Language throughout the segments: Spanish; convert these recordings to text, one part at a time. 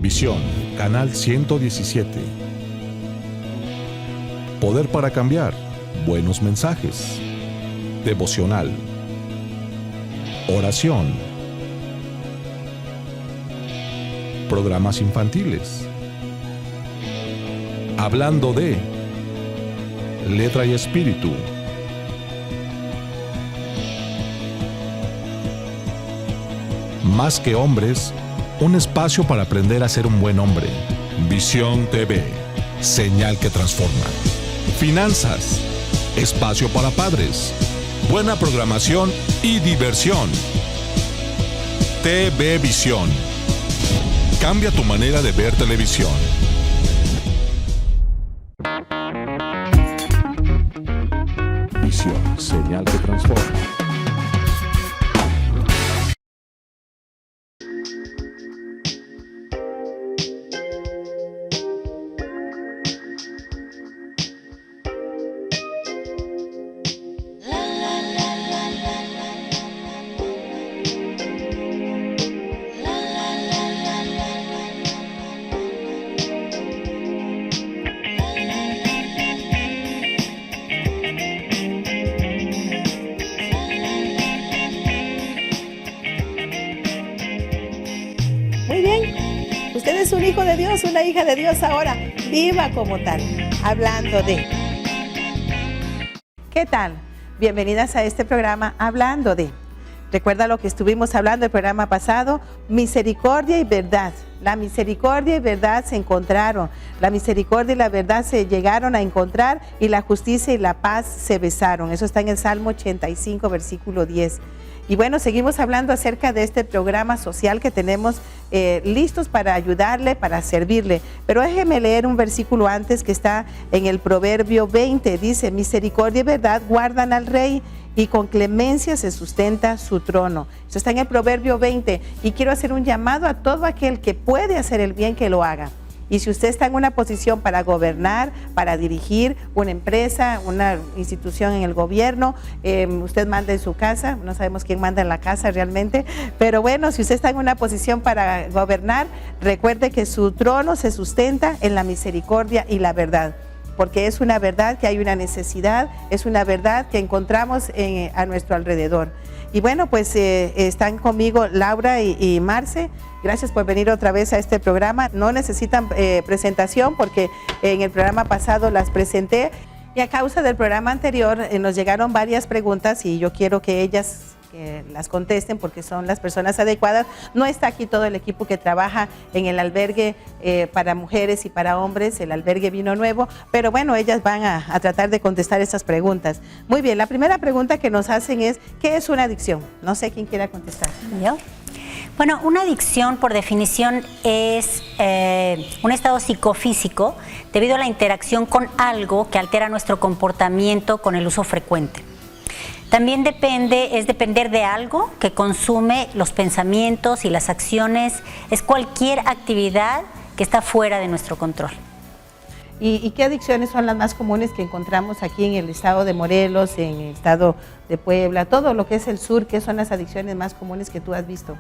Visión, canal 117. Poder para cambiar. Buenos mensajes. Devocional. Oración. Programas infantiles. Hablando de Letra y Espíritu. Más que hombres, un espacio para aprender a ser un buen hombre. Visión TV, señal que transforma. Finanzas, espacio para padres. Buena programación y diversión. TV Visión. Cambia tu manera de ver televisión. Visión, señal que transforma. Muy bien, usted es un hijo de Dios, una hija de Dios ahora, viva como tal, hablando de. ¿Qué tal? Bienvenidas a este programa Hablando de. Recuerda lo que estuvimos hablando el programa pasado, misericordia y verdad. La misericordia y verdad se encontraron, la misericordia y la verdad se llegaron a encontrar y la justicia y la paz se besaron. Eso está en el Salmo 85, versículo 10. Y bueno, seguimos hablando acerca de este programa social que tenemos listos para ayudarle, para servirle. Pero déjeme leer un versículo antes que está en el Proverbio 20. Dice, misericordia y verdad guardan al rey y con clemencia se sustenta su trono. Eso está en el Proverbio 20. Y quiero hacer un llamado a todo aquel que puede hacer el bien que lo haga. Y si usted está en una posición para gobernar, para dirigir una empresa, una institución en el gobierno, usted manda en su casa, no sabemos quién manda en la casa realmente, pero bueno, si usted está en una posición para gobernar, recuerde que su trono se sustenta en la misericordia y la verdad, porque es una verdad que hay una necesidad, es una verdad que encontramos a nuestro alrededor. Y bueno, pues están conmigo Laura y Marce. Gracias por venir otra vez a este programa. No necesitan presentación porque en el programa pasado las presenté. Y a causa del programa anterior nos llegaron varias preguntas y yo quiero que ellas las contesten porque son las personas adecuadas. No está aquí todo el equipo que trabaja en el albergue para mujeres y para hombres, el albergue Vino Nuevo, pero bueno, ellas van a tratar de contestar estas preguntas. Muy bien, la primera pregunta que nos hacen es, ¿qué es una adicción? No sé quién quiera contestar. ¿Yo? Bueno, una adicción por definición es un estado psicofísico debido a la interacción con algo que altera nuestro comportamiento con el uso frecuente. También es depender de algo que consume los pensamientos y las acciones, es cualquier actividad que está fuera de nuestro control. ¿Y qué adicciones son las más comunes que encontramos aquí en el estado de Morelos, en el estado de Puebla, todo lo que es el sur? ¿Qué son las adicciones más comunes que tú has visto?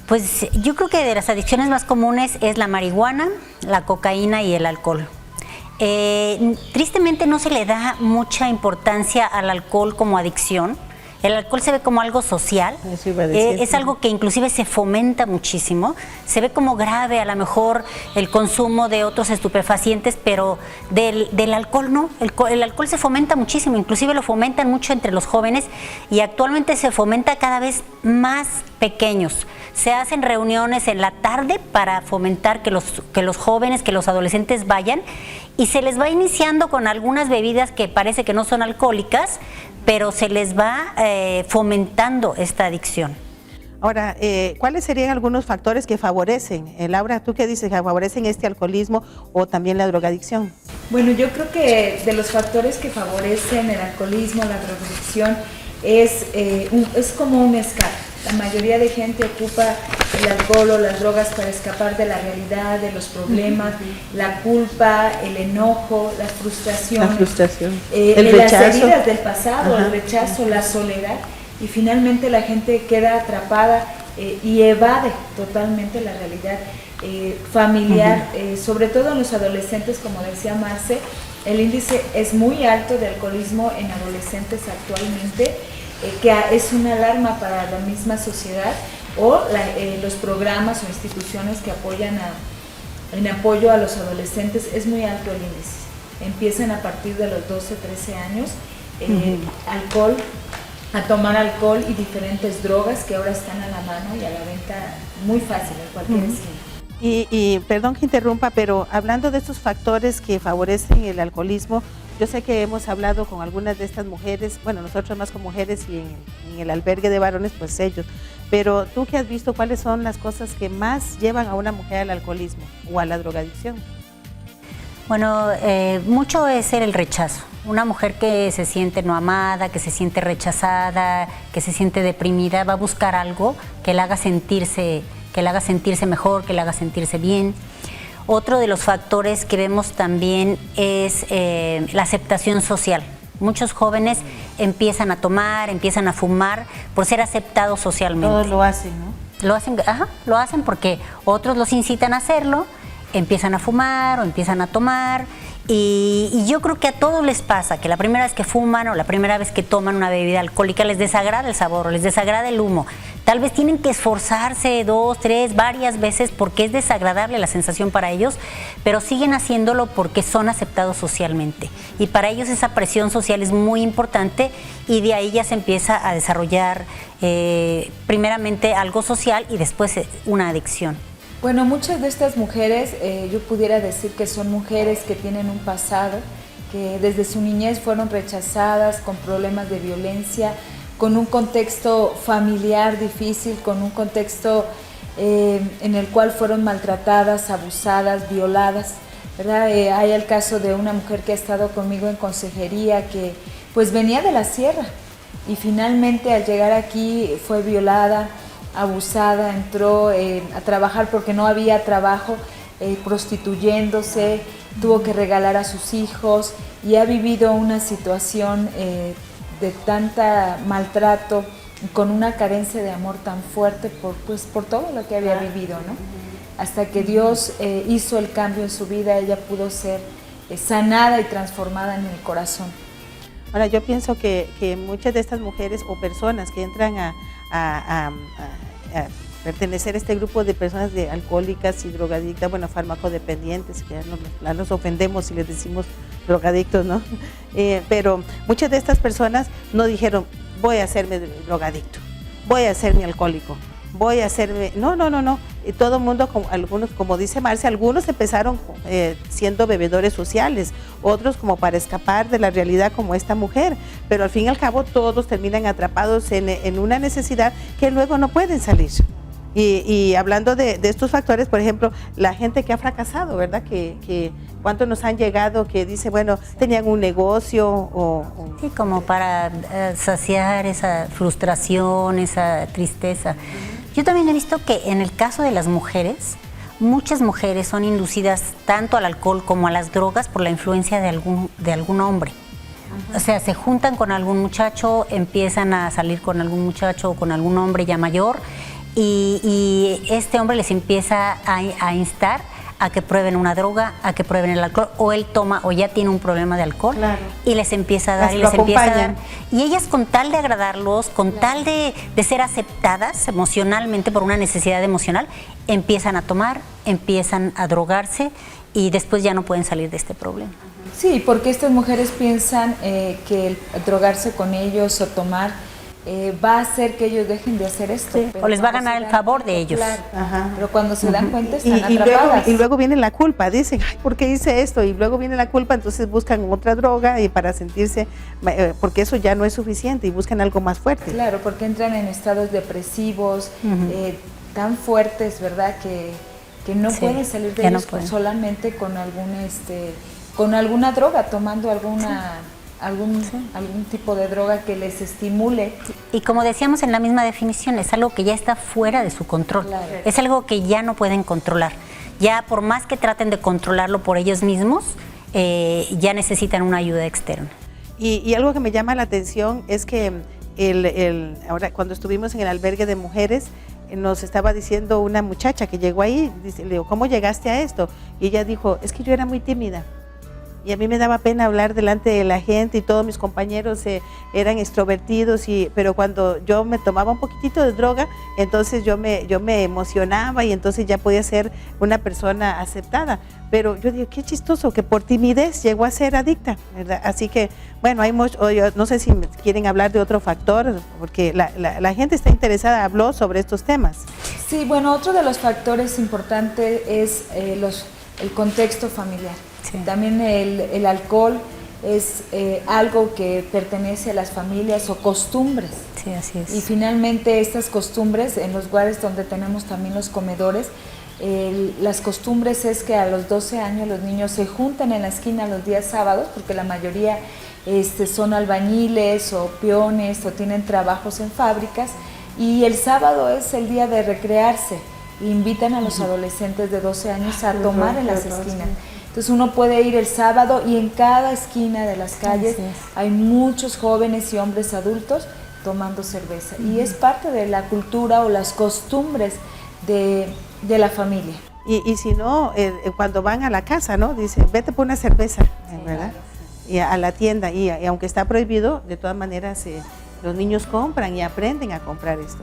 Pues yo creo que de las adicciones más comunes es la marihuana, la cocaína y el alcohol. Tristemente no se le da mucha importancia al alcohol como adicción. El alcohol se ve como algo social, es algo que inclusive se fomenta muchísimo, se ve como grave a lo mejor el consumo de otros estupefacientes, pero del alcohol no, el alcohol se fomenta muchísimo, inclusive lo fomentan mucho entre los jóvenes y actualmente se fomenta cada vez más pequeños. Se hacen reuniones en la tarde para fomentar que los jóvenes, que los adolescentes vayan y se les va iniciando con algunas bebidas que parece que no son alcohólicas, pero se les va fomentando esta adicción. Ahora, ¿cuáles serían algunos factores que favorecen? Laura, ¿tú qué dices? ¿Que favorecen este alcoholismo o también la drogadicción? Bueno, yo creo que de los factores que favorecen el alcoholismo, la drogadicción, es como un escape. La mayoría de gente ocupa el alcohol o las drogas para escapar de la realidad, de los problemas, la culpa, el enojo, la frustración, el rechazo, las heridas del pasado, el rechazo, la soledad, y finalmente la gente queda atrapada y evade totalmente la realidad familiar, sobre todo en los adolescentes, como decía Marce. El índice es muy alto de alcoholismo en adolescentes actualmente, que es una alarma para la misma sociedad, o los programas o instituciones que apoyan en apoyo a los adolescentes. Es muy alto el índice. Empiezan a partir de los 12, 13 años, a tomar alcohol y diferentes drogas que ahora están a la mano y a la venta muy fácil en cualquier esquina. Y perdón que interrumpa, pero hablando de estos factores que favorecen el alcoholismo, yo sé que hemos hablado con algunas de estas mujeres, bueno, nosotros más con mujeres y en el albergue de varones, pues ellos, pero tú que has visto, ¿cuáles son las cosas que más llevan a una mujer al alcoholismo o a la drogadicción? Bueno, mucho es el rechazo. Una mujer que se siente no amada, que se siente rechazada, que se siente deprimida, va a buscar algo que la haga sentirse mejor, que la haga sentirse bien. Otro de los factores que vemos también es la aceptación social. Muchos jóvenes empiezan a tomar, empiezan a fumar por ser aceptados socialmente. Todos lo hacen, ¿no? Lo hacen porque otros los incitan a hacerlo, empiezan a fumar o empiezan a tomar. Y yo creo que a todos les pasa que la primera vez que fuman o la primera vez que toman una bebida alcohólica les desagrada el sabor o les desagrada el humo. Tal vez tienen que esforzarse 2, 3, varias veces porque es desagradable la sensación para ellos, pero siguen haciéndolo porque son aceptados socialmente. Y para ellos esa presión social es muy importante y de ahí ya se empieza a desarrollar primeramente algo social y después una adicción. Bueno, muchas de estas mujeres, yo pudiera decir que son mujeres que tienen un pasado, que desde su niñez fueron rechazadas, con problemas de violencia, con un contexto familiar difícil, con un contexto en el cual fueron maltratadas, abusadas, violadas, ¿verdad? Hay el caso de una mujer que ha estado conmigo en consejería que pues venía de la sierra y finalmente al llegar aquí fue violada, abusada, entró a trabajar porque no había trabajo, prostituyéndose, tuvo que regalar a sus hijos y ha vivido una situación de tanta maltrato, con una carencia de amor tan fuerte por todo lo que había vivido, ¿no? Hasta que Dios hizo el cambio en su vida, ella pudo ser sanada y transformada en el corazón. Ahora, yo pienso que muchas de estas mujeres o personas que entran a pertenecer a este grupo de personas de alcohólicas y drogadictas, bueno, farmacodependientes, que ya nos ofendemos si les decimos drogadictos, ¿no? Pero muchas de estas personas no dijeron, voy a hacerme drogadicto, voy a hacerme alcohólico, voy a hacerme... No. Y todo el mundo, algunos, como dice Marcia, algunos empezaron siendo bebedores sociales, otros como para escapar de la realidad como esta mujer, pero al fin y al cabo todos terminan atrapados en una necesidad que luego no pueden salir. Y hablando de estos factores, por ejemplo, la gente que ha fracasado, ¿verdad? Que cuántos nos han llegado que dice, bueno, tenían un negocio Sí, como para saciar esa frustración, esa tristeza. Yo también he visto que en el caso de las mujeres, muchas mujeres son inducidas tanto al alcohol como a las drogas por la influencia de algún hombre. O sea, se juntan con algún muchacho, empiezan a salir con algún muchacho o con algún hombre ya mayor y este hombre les empieza a instar a que prueben una droga, a que prueben el alcohol, o él toma o ya tiene un problema de alcohol, claro, y les empieza a dar, y ellas con tal de agradarlos, con tal de ser aceptadas emocionalmente por una necesidad emocional, empiezan a tomar, empiezan a drogarse y después ya no pueden salir de este problema. Sí, porque estas mujeres piensan que el drogarse con ellos o tomar va a hacer que ellos dejen de hacer esto. Sí, o les va a ganar el favor de ellos. Claro, pero cuando se dan cuenta están atrapadas. Y luego viene la culpa, dicen, ay, ¿por qué hice esto? Y luego viene la culpa, entonces buscan otra droga y para sentirse, porque eso ya no es suficiente y buscan algo más fuerte. Claro, porque entran en estados depresivos tan fuertes, ¿verdad? Que no pueden salir de ellos solamente con alguna droga, tomando algún tipo de droga que les estimule. Y como decíamos en la misma definición, es algo que ya está fuera de su control, claro, es algo que ya no pueden controlar. Ya por más que traten de controlarlo por ellos mismos, ya necesitan una ayuda externa. Y algo que me llama la atención es que ahora cuando estuvimos en el albergue de mujeres, nos estaba diciendo una muchacha que llegó ahí, le digo, ¿cómo llegaste a esto? Y ella dijo, es que yo era muy tímida. Y a mí me daba pena hablar delante de la gente y todos mis compañeros eran extrovertidos, pero cuando yo me tomaba un poquitito de droga, entonces yo me emocionaba y entonces ya podía ser una persona aceptada. Pero yo digo, qué chistoso que por timidez llegó a ser adicta, ¿verdad? Así que, bueno, no sé si quieren hablar de otro factor, porque la gente está interesada, habló sobre estos temas. Sí, bueno, otro de los factores importantes es el contexto familiar. Sí. También el alcohol es algo que pertenece a las familias o costumbres. Sí, así es. Y finalmente estas costumbres, en los lugares donde tenemos también los comedores, las costumbres es que a los 12 años los niños se juntan en la esquina los días sábados, porque la mayoría son albañiles o peones o tienen trabajos en fábricas, y el sábado es el día de recrearse. Invitan a los adolescentes de 12 años a tomar en las esquinas. Entonces uno puede ir el sábado y en cada esquina de las calles hay muchos jóvenes y hombres adultos tomando cerveza. Y es parte de la cultura o las costumbres de la familia. Y si no, cuando van a la casa, ¿no? Dicen, vete por una cerveza, ¿verdad? Y a la tienda. Y aunque está prohibido, de todas maneras los niños compran y aprenden a comprar esto.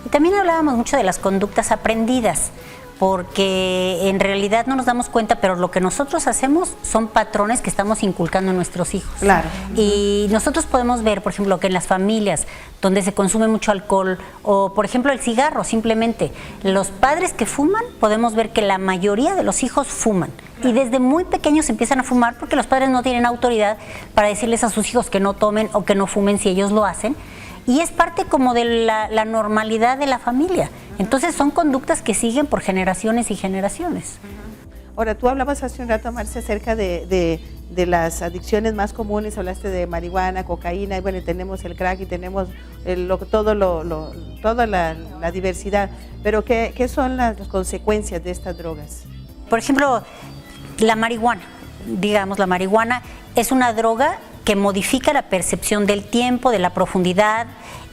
Y también hablábamos mucho de las conductas aprendidas, porque en realidad no nos damos cuenta, pero lo que nosotros hacemos son patrones que estamos inculcando en nuestros hijos. Claro. Y nosotros podemos ver, por ejemplo, que en las familias donde se consume mucho alcohol o, por ejemplo, el cigarro, simplemente, los padres que fuman, podemos ver que la mayoría de los hijos fuman. Y desde muy pequeños empiezan a fumar porque los padres no tienen autoridad para decirles a sus hijos que no tomen o que no fumen si ellos lo hacen. Y es parte como de la normalidad de la familia. Entonces son conductas que siguen por generaciones y generaciones. Ahora, tú hablabas hace un rato, Marcia, acerca de las adicciones más comunes. Hablaste de marihuana, cocaína, y bueno, tenemos el crack y tenemos toda la diversidad. Pero ¿qué son las consecuencias de estas drogas? Por ejemplo, la marihuana. Digamos, la marihuana es una droga que modifica la percepción del tiempo, de la profundidad,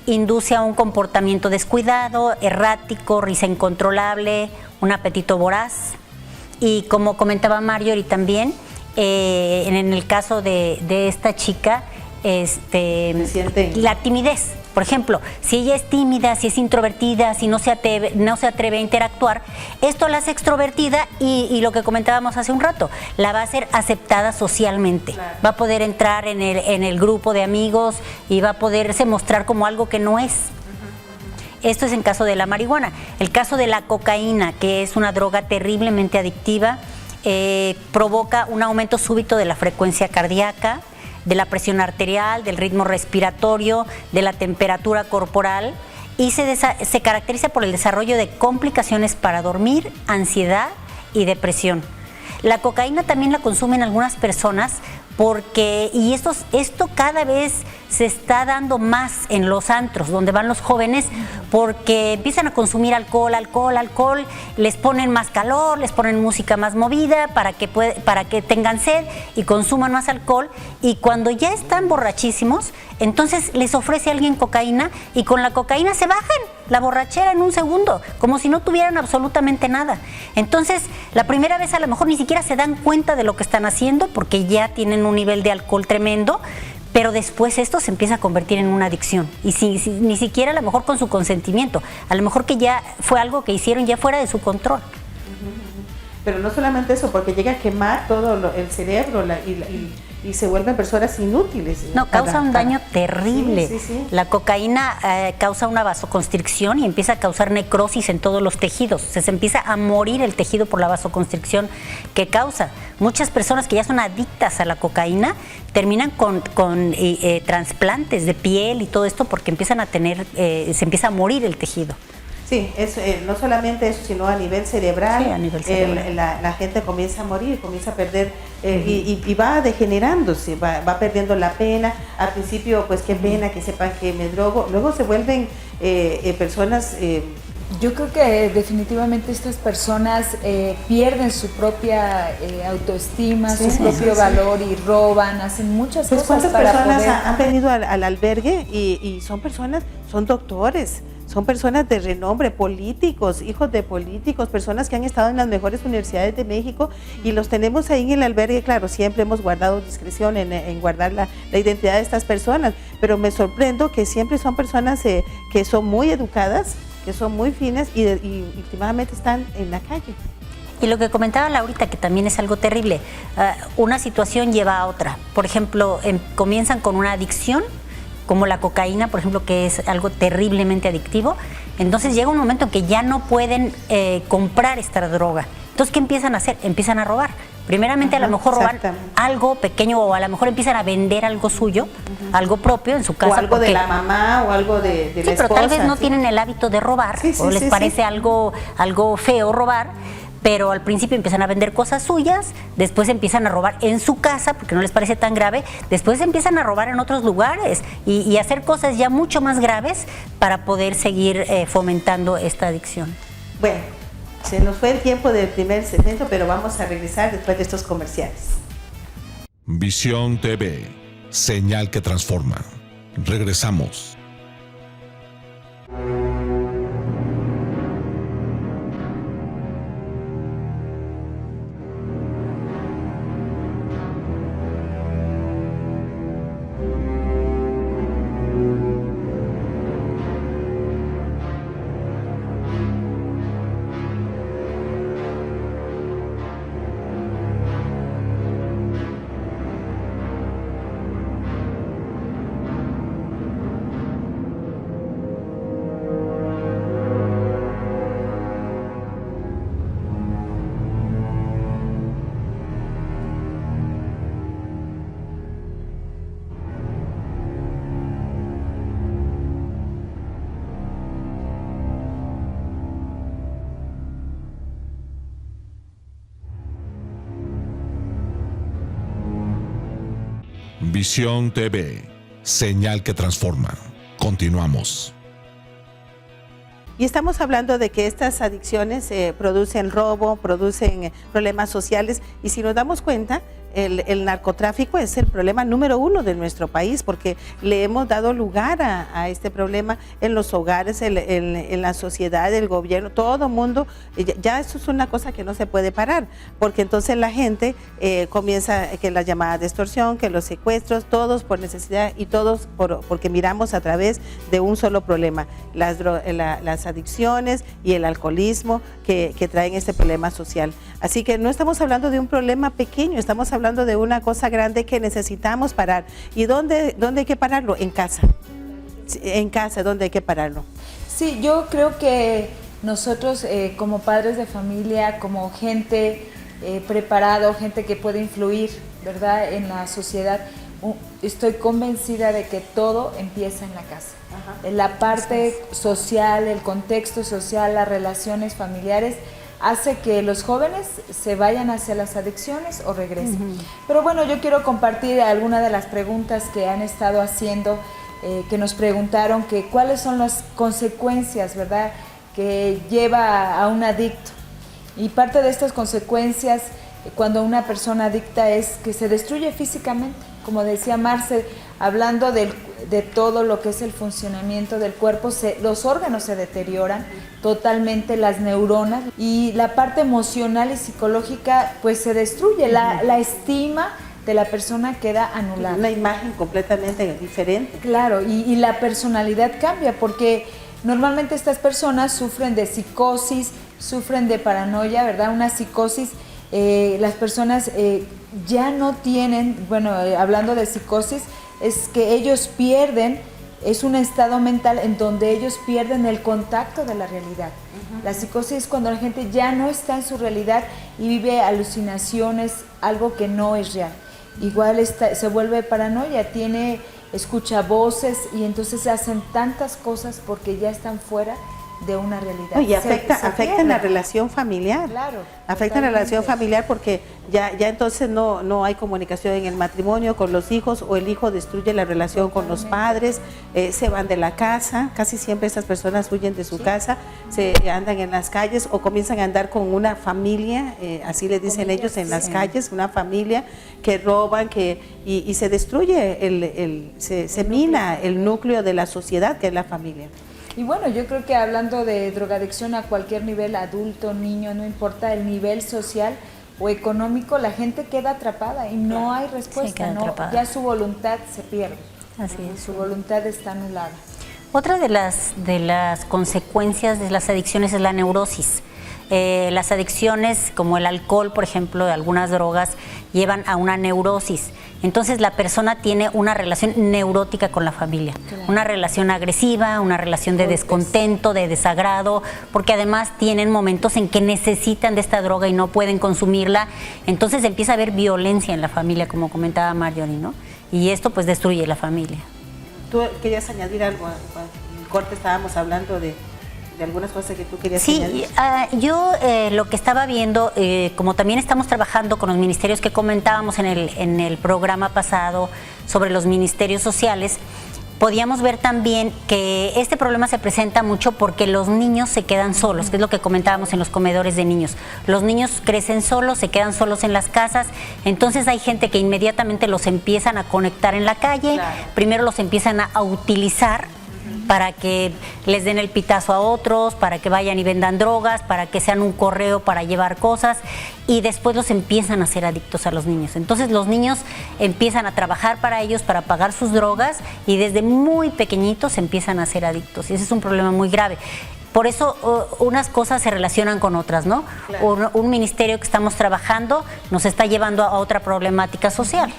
induce a un comportamiento descuidado, errático, risa incontrolable, un apetito voraz. Y como comentaba Marjorie también, en el caso de esta chica, la timidez. Por ejemplo, si ella es tímida, si es introvertida, si no se atreve a interactuar, esto la hace extrovertida y lo que comentábamos hace un rato, la va a hacer aceptada socialmente. Claro. Va a poder entrar en el grupo de amigos y va a poderse mostrar como algo que no es. Esto es en caso de la marihuana. El caso de la cocaína, que es una droga terriblemente adictiva, provoca un aumento súbito de la frecuencia cardíaca, de la presión arterial, del ritmo respiratorio, de la temperatura corporal y se caracteriza por el desarrollo de complicaciones para dormir, ansiedad y depresión. La cocaína también la consumen algunas personas y esto cada vez se está dando más en los antros donde van los jóvenes, porque empiezan a consumir alcohol, les ponen más calor, les ponen música más movida para que tengan sed y consuman más alcohol, y cuando ya están borrachísimos, entonces les ofrece a alguien cocaína y con la cocaína se bajan la borrachera en un segundo, como si no tuvieran absolutamente nada. Entonces, la primera vez a lo mejor ni siquiera se dan cuenta de lo que están haciendo porque ya tienen un nivel de alcohol tremendo, pero después esto se empieza a convertir en una adicción y ni siquiera a lo mejor con su consentimiento, a lo mejor que ya fue algo que hicieron ya fuera de su control. Pero no solamente eso, porque llega a quemar todo el cerebro y se vuelven personas inútiles. No, causa un daño terrible. Sí. La cocaína causa una vasoconstricción y empieza a causar necrosis en todos los tejidos. Se empieza a morir el tejido por la vasoconstricción que causa. Muchas personas que ya son adictas a la cocaína terminan con trasplantes de piel y todo esto porque empiezan a se empieza a morir el tejido. Sí, no solamente eso, sino a nivel cerebral, la gente comienza a morir, comienza a perder y va degenerándose, va perdiendo la pena. Al principio, pues qué pena que sepan que me drogo, luego se vuelven personas... Yo creo que definitivamente estas personas pierden su propia autoestima, su propio valor y roban, hacen muchas cosas ¿Cuántas para personas poder... han venido al albergue y son doctores, son personas de renombre, políticos, hijos de políticos, personas que han estado en las mejores universidades de México y los tenemos ahí en el albergue. Claro, siempre hemos guardado discreción en guardar la identidad de estas personas, pero me sorprendo que siempre son personas que son muy educadas, que son muy finas y últimamente están en la calle. Y lo que comentaba Laurita, que también es algo terrible, una situación lleva a otra. Por ejemplo, comienzan con una adicción, como la cocaína, por ejemplo, que es algo terriblemente adictivo. Entonces llega un momento en que ya no pueden comprar esta droga. Entonces, ¿qué empiezan a hacer? Empiezan a robar. Primeramente, a lo mejor roban algo pequeño, o a lo mejor empiezan a vender algo suyo, algo propio en su casa. O algo de la mamá, o algo de la esposa. Pero tal vez no tienen el hábito de robar, o les parece algo feo robar. Pero al principio empiezan a vender cosas suyas, después empiezan a robar en su casa porque no les parece tan grave, después empiezan a robar en otros lugares y hacer cosas ya mucho más graves para poder seguir fomentando esta adicción. Bueno, se nos fue el tiempo del primer segmento, pero vamos a regresar después de estos comerciales. Visión TV, señal que transforma. Regresamos. Visión TV, señal que transforma. Continuamos. Y estamos hablando de que estas adicciones producen robo, producen problemas sociales, y si nos damos cuenta, el narcotráfico es el problema número 1 de nuestro país, porque le hemos dado lugar a este problema en los hogares, en la sociedad, el gobierno, todo el mundo. Ya eso es una cosa que no se puede parar, porque entonces la gente comienza que las llamadas de extorsión, que los secuestros, todos por necesidad y todos porque miramos a través de un solo problema, las adicciones y el alcoholismo que traen este problema social. Así que no estamos hablando de un problema pequeño, estamos hablando de una cosa grande que necesitamos parar. ¿Y dónde hay que pararlo? En casa. En casa, ¿dónde hay que pararlo? Sí, yo creo que nosotros como padres de familia, como gente preparada, gente que puede influir, ¿verdad?, en la sociedad, estoy convencida de que todo empieza en la casa. Ajá. La parte social, el contexto social, las relaciones familiares, hace que los jóvenes se vayan hacia las adicciones o regresen. Pero bueno, yo quiero compartir algunas de las preguntas que han estado haciendo, que nos preguntaron que cuáles son las consecuencias, ¿verdad?, que lleva a un adicto. Y parte de estas consecuencias, cuando una persona adicta, es que se destruye físicamente. Como decía Marce, hablando de todo lo que es el funcionamiento del cuerpo, los órganos se deterioran totalmente, las neuronas, y la parte emocional y psicológica pues se destruye, la estima de la persona queda anulada. Una imagen completamente diferente. Claro, y la personalidad cambia, porque normalmente estas personas sufren de psicosis, sufren de paranoia, ¿verdad? Una psicosis, las personas ya no tienen, bueno, hablando de psicosis, es que ellos pierden, es un estado mental en donde ellos pierden el contacto de la realidad. La psicosis es cuando la gente ya no está en su realidad y vive alucinaciones, algo que no es real. Igual se vuelve paranoia, escucha voces y entonces hacen tantas cosas porque ya están fuera de una realidad. Y afecta la relación familiar. Claro. Afecta la relación familiar porque ya entonces no hay comunicación en el matrimonio con los hijos, o el hijo destruye la relación con los padres, se van de la casa, casi siempre estas personas huyen de su casa, se andan en las calles o comienzan a andar con una familia, así le dicen ellos, en las calles, una familia que roban, y se destruye, se mina el núcleo de la sociedad, que es la familia. Y bueno, yo creo que hablando de drogadicción a cualquier nivel, adulto, niño, no importa el nivel social o económico, la gente queda atrapada y no hay respuesta, Sí, ¿no? Ya su voluntad se pierde. Así es. Su voluntad está anulada. Otra de las consecuencias de las adicciones es la neurosis. Las adicciones, como el alcohol, por ejemplo, de algunas drogas, llevan a una neurosis. Entonces la persona tiene una relación neurótica con la familia, claro. Una relación agresiva, una relación de descontento, de desagrado, porque además tienen momentos en que necesitan de esta droga y no pueden consumirla. Entonces empieza a haber violencia en la familia, como comentaba Marjorie, ¿no? Y esto pues destruye la familia. ¿Tú querías añadir algo? En el corte estábamos hablando de algunas cosas que tú querías añadir. Sí, yo lo que estaba viendo, como también estamos trabajando con los ministerios que comentábamos en el programa pasado sobre los ministerios sociales, podíamos ver también que este problema se presenta mucho porque los niños se quedan solos, que es lo que comentábamos en los comedores de niños. Los niños crecen solos, se quedan solos en las casas, entonces hay gente que inmediatamente los empiezan a conectar en la calle, claro. Primero los empiezan a utilizar para que les den el pitazo a otros, para que vayan y vendan drogas, para que sean un correo para llevar cosas, y después los empiezan a hacer adictos a los niños. Entonces los niños empiezan a trabajar para ellos, para pagar sus drogas, y desde muy pequeñitos empiezan a ser adictos, y ese es un problema muy grave. Por eso unas cosas se relacionan con otras, ¿no? Claro. Un ministerio que estamos trabajando nos está llevando a otra problemática social.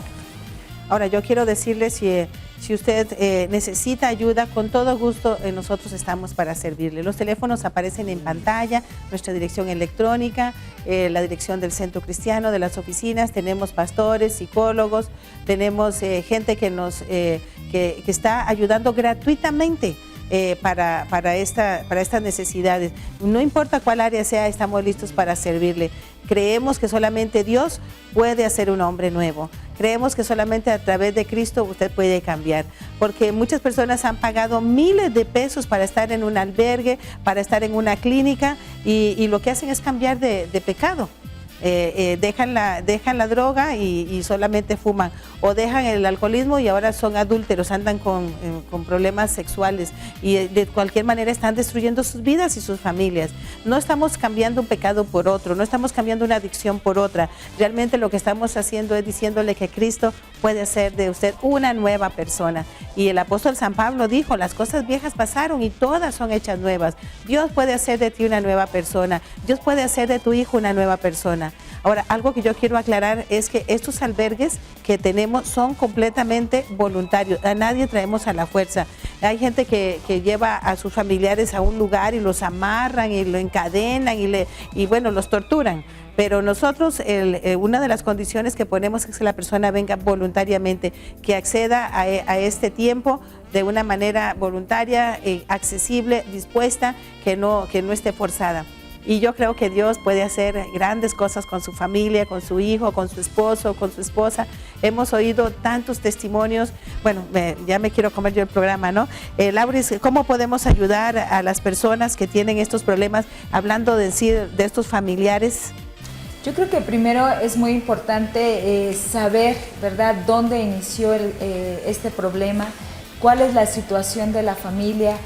Ahora, yo quiero decirles, si usted necesita ayuda, con todo gusto nosotros estamos para servirle. Los teléfonos aparecen en pantalla, nuestra dirección electrónica, la dirección del Centro Cristiano, de las oficinas. Tenemos pastores, psicólogos, tenemos gente que está ayudando gratuitamente para estas necesidades. No importa cuál área sea, estamos listos para servirle. Creemos que solamente Dios puede hacer un hombre nuevo. Creemos que solamente a través de Cristo usted puede cambiar, porque muchas personas han pagado miles de pesos para estar en un albergue, para estar en una clínica, y lo que hacen es cambiar de pecado. Dejan la droga y solamente fuman, o dejan el alcoholismo y ahora son adúlteros, andan con problemas sexuales, y de cualquier manera están destruyendo sus vidas y sus familias. No estamos cambiando un pecado por otro, no estamos cambiando una adicción por otra. Realmente lo que estamos haciendo es diciéndole que Cristo puede hacer de usted una nueva persona. Y el apóstol San Pablo dijo, las cosas viejas pasaron y todas son hechas nuevas. Dios puede hacer de ti una nueva persona, Dios puede hacer de tu hijo una nueva persona. Ahora, algo que yo quiero aclarar es que estos albergues que tenemos son completamente voluntarios, a nadie traemos a la fuerza. Hay gente que lleva a sus familiares a un lugar y los amarran y lo encadenan y bueno, los torturan. Pero nosotros, una de las condiciones que ponemos es que la persona venga voluntariamente, que acceda a este tiempo de una manera voluntaria, accesible, dispuesta, que no esté forzada. Y yo creo que Dios puede hacer grandes cosas con su familia, con su hijo, con su esposo, con su esposa. Hemos oído tantos testimonios. Bueno, ya me quiero comer yo el programa, ¿no? Lauris, ¿cómo podemos ayudar a las personas que tienen estos problemas, hablando de estos familiares? Yo creo que primero es muy importante saber, ¿verdad?, dónde inició este problema, cuál es la situación de la familia,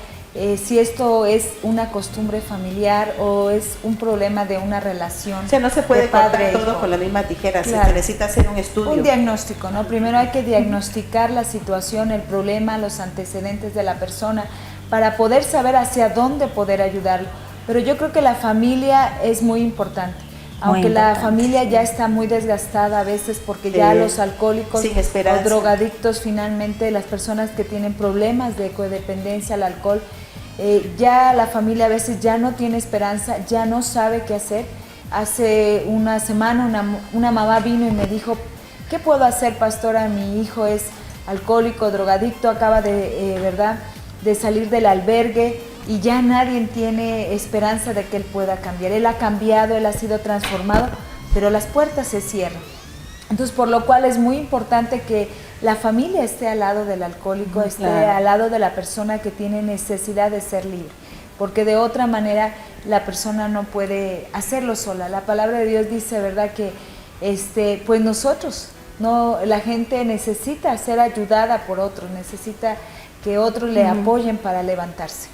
si esto es una costumbre familiar o es un problema de una relación. O sea, no se puede cortar todo con la misma tijera, claro. Se necesita hacer un estudio. Un diagnóstico, ¿no? Primero hay que diagnosticar la situación, el problema, los antecedentes de la persona, para poder saber hacia dónde poder ayudarlo. Pero yo creo que la familia es muy importante. Aunque la familia ya está muy desgastada a veces porque ya los alcohólicos o drogadictos, finalmente las personas que tienen problemas de codependencia al alcohol, ya la familia a veces ya no tiene esperanza, ya no sabe qué hacer. Hace una semana una mamá vino y me dijo, ¿qué puedo hacer, pastora? Mi hijo es alcohólico, drogadicto, acaba de salir del albergue, y ya nadie tiene esperanza de que él pueda cambiar. Él ha cambiado, él ha sido transformado, pero las puertas se cierran. Entonces, por lo cual es muy importante que la familia esté al lado del alcohólico, esté al lado de la persona que tiene necesidad de ser libre, porque de otra manera la persona no puede hacerlo sola. La palabra de Dios dice, ¿verdad?, que pues nosotros, la gente necesita ser ayudada por otros, necesita que otros le apoyen para levantarse.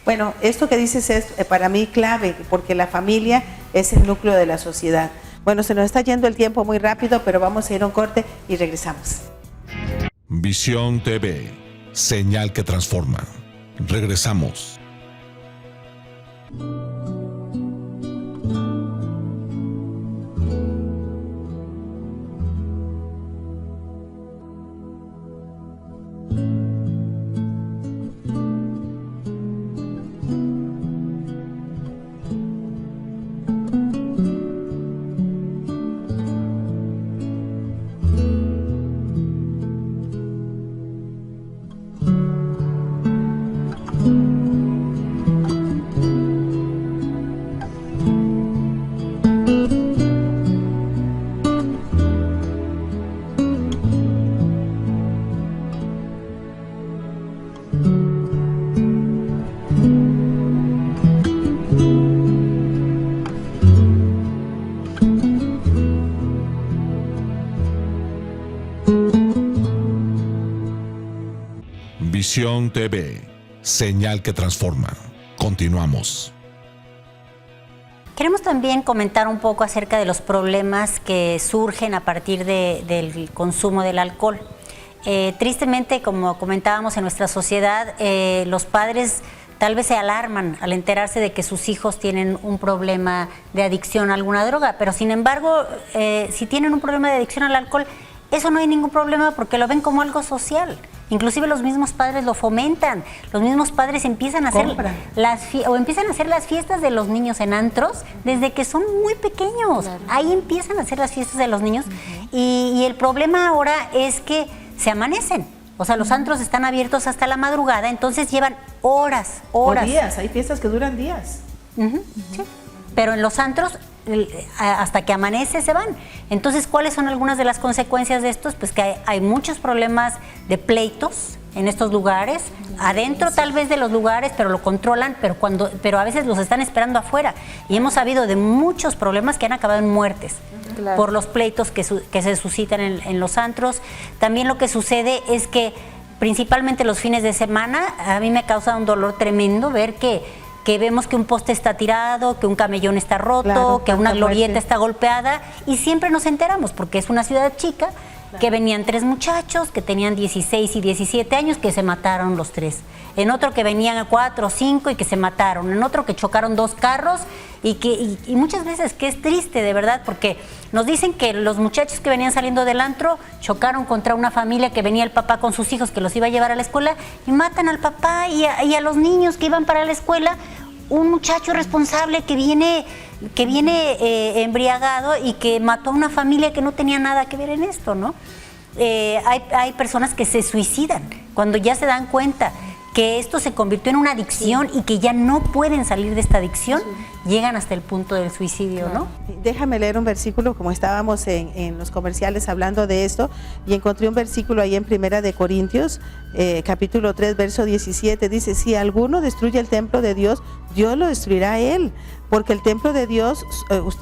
Bueno, esto que dices es para mí clave, porque la familia es el núcleo de la sociedad. Bueno, se nos está yendo el tiempo muy rápido, pero vamos a ir a un corte y regresamos. Visión TV, señal que transforma. Regresamos. Visión TV, señal que transforma. Continuamos. Queremos también comentar un poco acerca de los problemas que surgen a partir del consumo del alcohol. Tristemente, como comentábamos en nuestra sociedad, los padres tal vez se alarman al enterarse de que sus hijos tienen un problema de adicción a alguna droga, pero sin embargo, si tienen un problema de adicción al alcohol, eso no hay ningún problema porque lo ven como algo social. Inclusive los mismos padres lo fomentan, los mismos padres empiezan a hacer las fiestas de los niños en antros desde que son muy pequeños. Claro. Ahí empiezan a hacer las fiestas de los niños y el problema ahora es que se amanecen. O sea, los antros están abiertos hasta la madrugada, entonces llevan horas. O días, hay fiestas que duran días. Sí. Pero en los antros, hasta que amanece, se van. Entonces, ¿cuáles son algunas de las consecuencias de estos? Pues que hay muchos problemas de pleitos en estos lugares, adentro tal vez de los lugares, pero lo controlan, pero a veces los están esperando afuera. Y hemos sabido de muchos problemas que han acabado en muertes. Claro. Por los pleitos que se suscitan en los antros. También lo que sucede es que, principalmente los fines de semana, a mí me causa un dolor tremendo ver que vemos que un poste está tirado, que un camellón está roto, claro, que una glorieta está golpeada, y siempre nos enteramos, porque es una ciudad chica, claro, que venían 3 muchachos que tenían 16 y 17 años que se mataron los 3. En otro que venían 4 o 5 y que se mataron. En otro que chocaron 2 carros y muchas veces que es triste, de verdad, porque nos dicen que los muchachos que venían saliendo del antro chocaron contra una familia que venía el papá con sus hijos que los iba a llevar a la escuela y matan al papá y a los niños que iban para la escuela. Un muchacho responsable que viene embriagado y que mató a una familia que no tenía nada que ver en esto, ¿no? Hay personas que se suicidan cuando ya se dan cuenta que esto se convirtió en una adicción y que ya no pueden salir de esta adicción, llegan hasta el punto del suicidio, ¿no? Déjame leer un versículo, como estábamos en los comerciales hablando de esto, y encontré un versículo ahí en Primera de Corintios, capítulo 3, verso 17, dice: si alguno destruye el templo de Dios, Dios lo destruirá a él, porque el templo de Dios,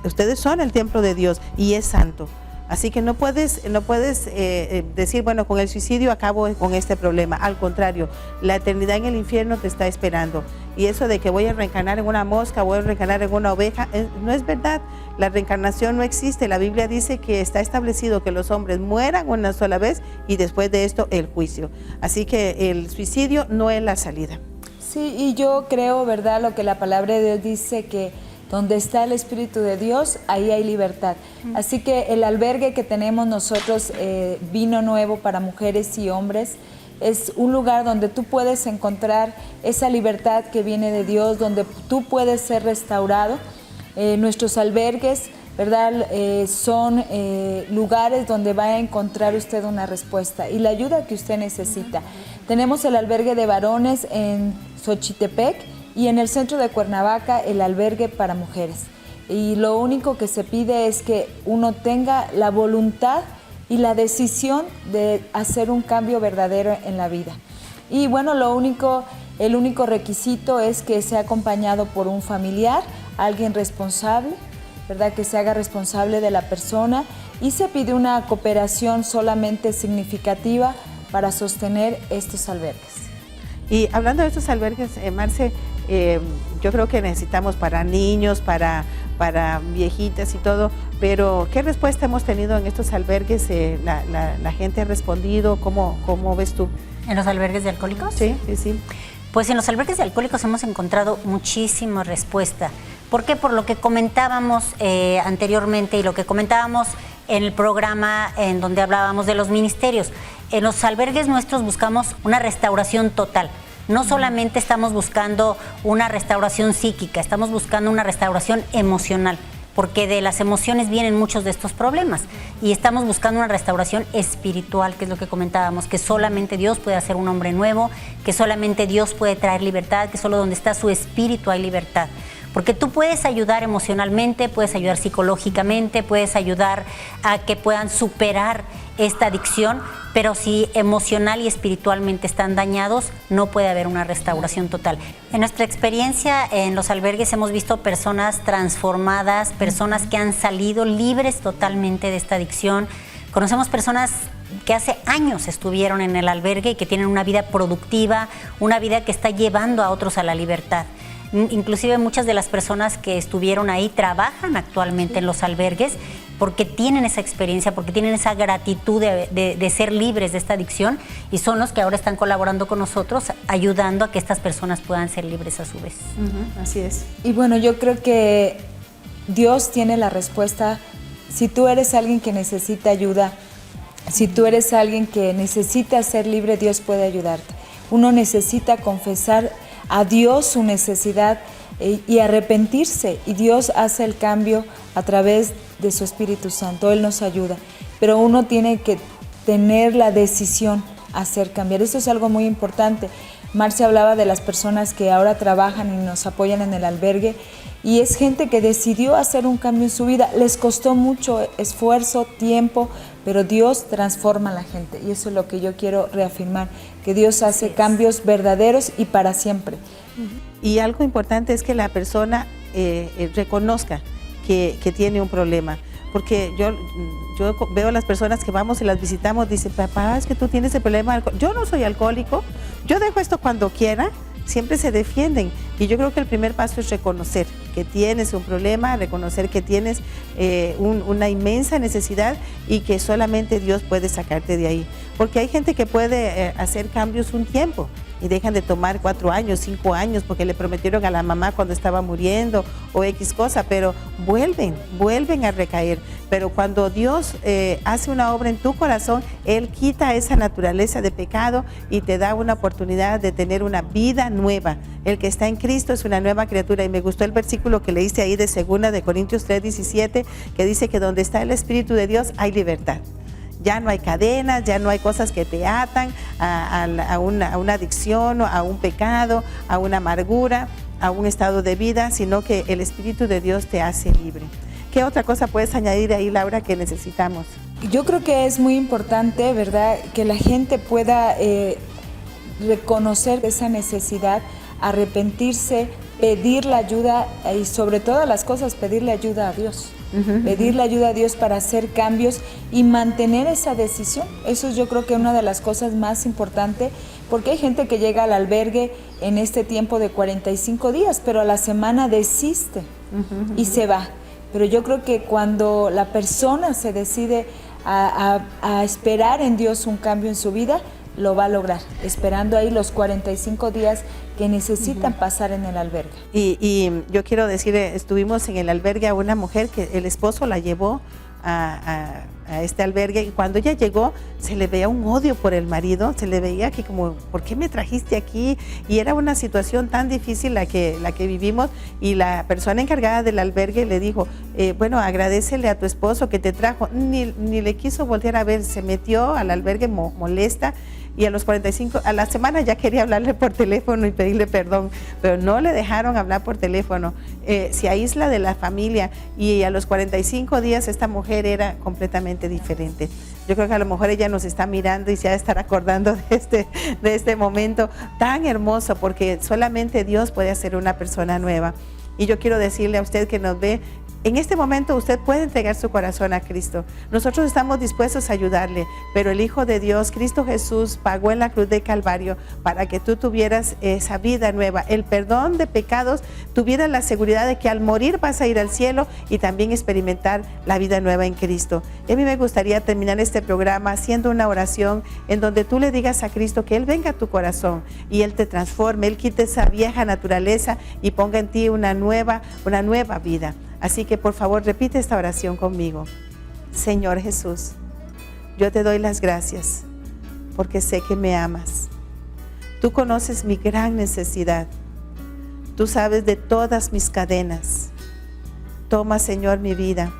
ustedes son el templo de Dios y es santo. Así que no puedes decir, bueno, con el suicidio acabo con este problema. Al contrario, la eternidad en el infierno te está esperando. Y eso de que voy a reencarnar en una mosca, voy a reencarnar en una oveja, no es verdad. La reencarnación no existe. La Biblia dice que está establecido que los hombres mueran una sola vez y después de esto el juicio. Así que el suicidio no es la salida. Sí, y yo creo, ¿verdad?, lo que la palabra de Dios dice, que donde está el Espíritu de Dios, ahí hay libertad. Así que el albergue que tenemos nosotros, Vino Nuevo para mujeres y hombres, es un lugar donde tú puedes encontrar esa libertad que viene de Dios, donde tú puedes ser restaurado. Nuestros albergues, ¿verdad?, son lugares donde va a encontrar usted una respuesta y la ayuda que usted necesita. Tenemos el albergue de varones en Xochitepec, y en el centro de Cuernavaca, el albergue para mujeres. Y lo único que se pide es que uno tenga la voluntad y la decisión de hacer un cambio verdadero en la vida. Y bueno, el único requisito es que sea acompañado por un familiar, alguien responsable, ¿verdad?, que se haga responsable de la persona, y se pide una cooperación solamente significativa para sostener estos albergues. Y hablando de estos albergues, Marce, yo creo que necesitamos para niños, para viejitas y todo, pero ¿qué respuesta hemos tenido en estos albergues? ¿La gente ha respondido? ¿Cómo ves tú? ¿En los albergues de alcohólicos? Sí, sí, sí. Pues en los albergues de alcohólicos hemos encontrado muchísima respuesta. ¿Por qué? Por lo que comentábamos anteriormente y lo que comentábamos en el programa en donde hablábamos de los ministerios. En los albergues nuestros buscamos una restauración total. No solamente estamos buscando una restauración psíquica, estamos buscando una restauración emocional, porque de las emociones vienen muchos de estos problemas. Y estamos buscando una restauración espiritual, que es lo que comentábamos, que solamente Dios puede hacer un hombre nuevo, que solamente Dios puede traer libertad, que solo donde está su espíritu hay libertad. Porque tú puedes ayudar emocionalmente, puedes ayudar psicológicamente, puedes ayudar a que puedan superar esta adicción, pero si emocional y espiritualmente están dañados, no puede haber una restauración total. En nuestra experiencia en los albergues hemos visto personas transformadas, personas que han salido libres totalmente de esta adicción. Conocemos personas que hace años estuvieron en el albergue y que tienen una vida productiva, una vida que está llevando a otros a la libertad. Inclusive muchas de las personas que estuvieron ahí trabajan actualmente en los albergues porque tienen esa experiencia, porque tienen esa gratitud de ser libres de esta adicción, y son los que ahora están colaborando con nosotros, ayudando a que estas personas puedan ser libres a su vez. Así es. Y bueno, yo creo que Dios tiene la respuesta. Si tú eres alguien que necesita ayuda, si tú eres alguien que necesita ser libre, Dios puede ayudarte. Uno necesita confesar a Dios su necesidad y arrepentirse, y Dios hace el cambio a través de su Espíritu Santo. Él nos ayuda, pero uno tiene que tener la decisión a hacer cambiar. Eso es algo muy importante. Marcia hablaba de las personas que ahora trabajan y nos apoyan en el albergue, y es gente que decidió hacer un cambio en su vida. Les costó mucho esfuerzo, tiempo, pero Dios transforma a la gente, y eso es lo que yo quiero reafirmar, que Dios hace cambios verdaderos y para siempre. Y algo importante es que la persona reconozca que tiene un problema, porque yo veo a las personas que vamos y las visitamos, dicen, papá, es que tú tienes el problema, yo no soy alcohólico, yo dejo esto cuando quiera. Siempre se defienden, y yo creo que el primer paso es reconocer que tienes un problema, reconocer que tienes una inmensa necesidad y que solamente Dios puede sacarte de ahí, porque hay gente que puede hacer cambios un tiempo y dejan de tomar 4 años, 5 años porque le prometieron a la mamá cuando estaba muriendo o X cosa, pero vuelven a recaer. Pero cuando Dios hace una obra en tu corazón, Él quita esa naturaleza de pecado y te da una oportunidad de tener una vida nueva. El que está en Cristo es una nueva criatura, y me gustó el versículo que leíste ahí de 2 de Corintios 3:17, que dice que donde está el Espíritu de Dios hay libertad. Ya no hay cadenas, ya no hay cosas que te atan a una adicción, a un pecado, a una amargura, a un estado de vida, sino que el Espíritu de Dios te hace libre. ¿Qué otra cosa puedes añadir ahí, Laura, que necesitamos? Yo creo que es muy importante, ¿verdad?, que la gente pueda reconocer esa necesidad, arrepentirse, pedir la ayuda, y sobre todas las cosas pedirle ayuda a Dios. Pedirle ayuda a Dios para hacer cambios y mantener esa decisión. Eso yo creo que es una de las cosas más importantes, porque hay gente que llega al albergue en este tiempo de 45 días, pero a la semana desiste y se va. Pero yo creo que cuando la persona se decide a esperar en Dios un cambio en su vida, lo va a lograr, esperando ahí los 45 días que necesitan pasar en el albergue. Y yo quiero decir, estuvimos en el albergue a una mujer que el esposo la llevó a este albergue, y cuando ella llegó se le veía un odio por el marido, se le veía que como, ¿por qué me trajiste aquí? Y era una situación tan difícil la que vivimos, y la persona encargada del albergue le dijo, bueno, agradécele a tu esposo que te trajo. Ni le quiso voltear a ver, se metió al albergue molesta, y a los 45, a la semana ya quería hablarle por teléfono y pedirle perdón, pero no le dejaron hablar por teléfono. Se aísla de la familia, y a los 45 días esta mujer era completamente diferente. Yo creo que a lo mejor ella nos está mirando y se ha de estar acordando de este momento tan hermoso, porque solamente Dios puede hacer una persona nueva. Y yo quiero decirle a usted que nos ve, En este momento usted puede entregar su corazón a Cristo. Nosotros estamos dispuestos a ayudarle, pero el Hijo de Dios, Cristo Jesús, pagó en la cruz de Calvario para que tú tuvieras esa vida nueva, el perdón de pecados, tuvieras la seguridad de que al morir vas a ir al cielo y también experimentar la vida nueva en Cristo. Y a mí me gustaría terminar este programa haciendo una oración en donde tú le digas a Cristo que Él venga a tu corazón y Él te transforme, Él quite esa vieja naturaleza y ponga en ti una nueva vida. Así que por favor repite esta oración conmigo. Señor Jesús, yo te doy las gracias porque sé que me amas. Tú conoces mi gran necesidad. Tú sabes de todas mis cadenas. Toma, Señor, mi vida.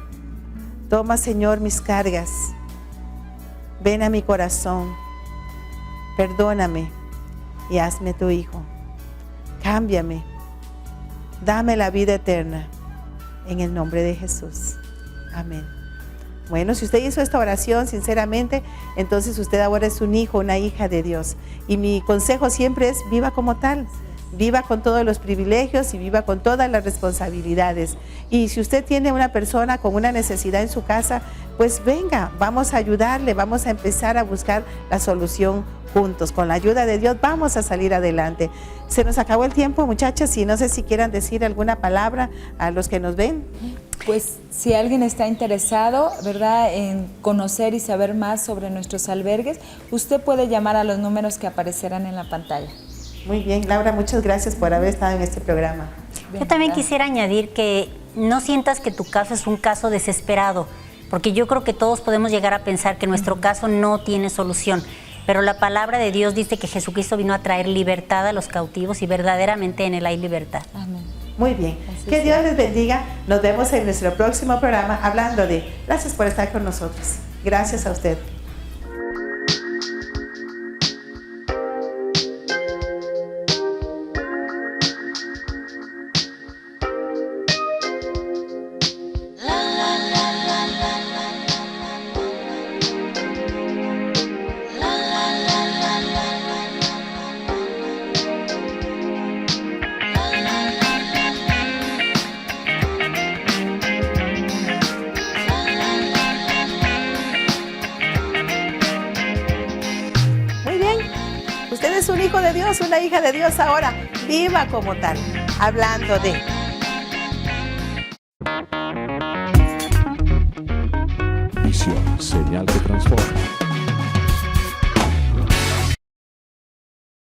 Toma, Señor, mis cargas. Ven a mi corazón. Perdóname y hazme tu hijo. Cámbiame. Dame la vida eterna. En el nombre de Jesús. Amén. Bueno, si usted hizo esta oración sinceramente, entonces usted ahora es un hijo, una hija de Dios. Y mi consejo siempre es: viva como tal. Viva con todos los privilegios y viva con todas las responsabilidades. Y si usted tiene una persona con una necesidad en su casa, pues venga, vamos a ayudarle, vamos a empezar a buscar la solución juntos. Con la ayuda de Dios vamos a salir adelante. Se nos acabó el tiempo, muchachas, y no sé si quieran decir alguna palabra a los que nos ven. Pues si alguien está interesado, ¿verdad?, en conocer y saber más sobre nuestros albergues, usted puede llamar a los números que aparecerán en la pantalla. Muy bien, Laura, muchas gracias por haber estado en este programa. Yo también quisiera añadir que no sientas que tu caso es un caso desesperado, porque yo creo que todos podemos llegar a pensar que nuestro caso no tiene solución, pero la palabra de Dios dice que Jesucristo vino a traer libertad a los cautivos y verdaderamente en Él hay libertad. Amén. Muy bien, que Dios les bendiga. Nos vemos en nuestro próximo programa hablando de. Gracias por estar con nosotros. Gracias a usted. Es un hijo de Dios, una hija de Dios ahora. Viva como tal, hablando de. Visión, señal que transforma.